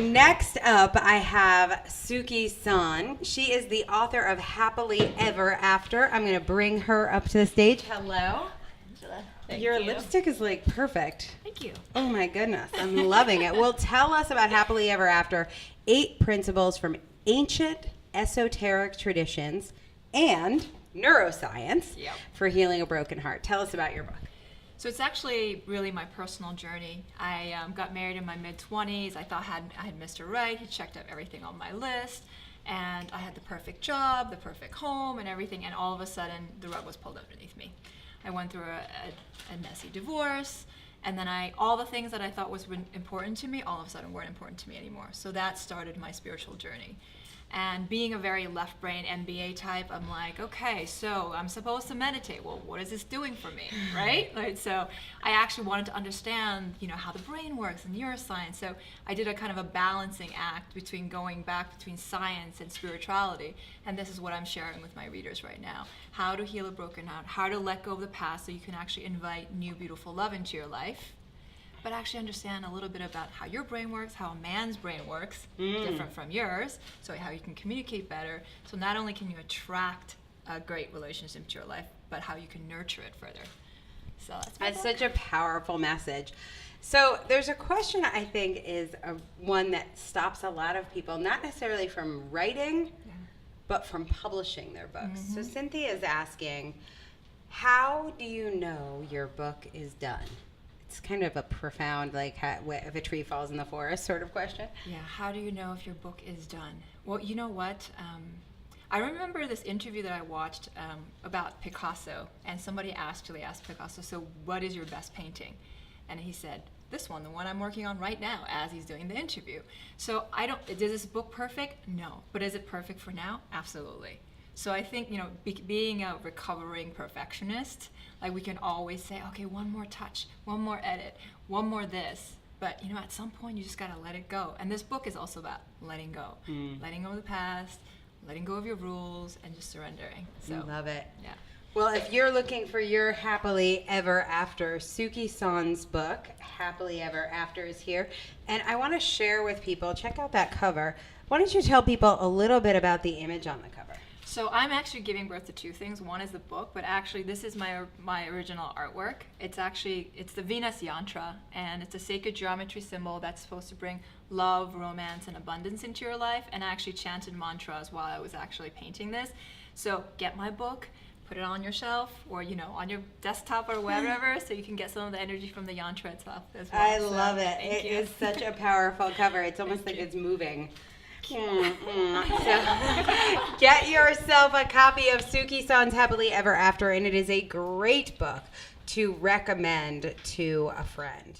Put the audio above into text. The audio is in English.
Next up, I have Suki Sohn. She is the author of Happily Ever After. I'm going to bring her up to the stage. Hello. Angela. Thank Your you. lipstick is like perfect. Thank you. Oh my goodness. I'm loving it. Well, tell us about Happily Ever After, 8 principles from ancient esoteric traditions and neuroscience for healing a broken heart. Tell us about your book. So it's actually really my personal journey. I got married in my mid-20s. I thought I had Mr. Right. He checked up everything on my list. And I had the perfect job, the perfect home, and everything. And all of a sudden, the rug was pulled underneath me. I went through a messy divorce. And then all the things that I thought was important to me, all of a sudden weren't important to me anymore. So that started my spiritual journey. And being a very left brain MBA type, I'm like, okay, so I'm supposed to meditate. Well, what is this doing for me, right? Like, so I actually wanted to understand, how the brain works and neuroscience. So I did a kind of a balancing act between going back between science and spirituality. And this is what I'm sharing with my readers right now. How to heal a broken heart, how to let go of the past so you can actually invite new, beautiful love into your life. But actually understand a little bit about how your brain works, how a man's brain works, different from yours, so how you can communicate better. So not only can you attract a great relationship to your life, but how you can nurture it further. So that's such a powerful message. So there's a question I think is one that stops a lot of people, not necessarily from writing, but from publishing their books. So Cynthia is asking, how do you know your book is done? It's kind of a profound, like, if a tree falls in the forest sort of question. Yeah, how do you know if your book is done? Well, you know what? I remember this interview that I watched about Picasso, and somebody actually asked Picasso, so what is your best painting? And he said, this one, the one I'm working on right now, as he's doing the interview. So is this book perfect? No. But is it perfect for now? Absolutely. So I think, being a recovering perfectionist, like we can always say, okay, one more touch, one more edit, one more this. But, at some point you just got to let it go. And this book is also about letting go. Letting go of the past, letting go of your rules, and just surrendering. So Love it. Yeah. Well, if you're looking for your Happily Ever After, Suki Sohn's book, Happily Ever After, is here. And I want to share with people, check out that cover. Why don't you tell people a little bit about the image on the cover? So I'm actually giving birth to 2 things. One is the book, but actually this is my original artwork. It's the Venus Yantra, and it's a sacred geometry symbol that's supposed to bring love, romance, and abundance into your life. And I actually chanted mantras while I was actually painting this. So get my book, put it on your shelf, or on your desktop or whatever, so you can get some of the energy from the yantra itself as well. I love it. It you. is such a powerful cover. It's almost like it's moving. So get yourself a copy of Suki Sohn's Happily Ever After, and it is a great book to recommend to a friend.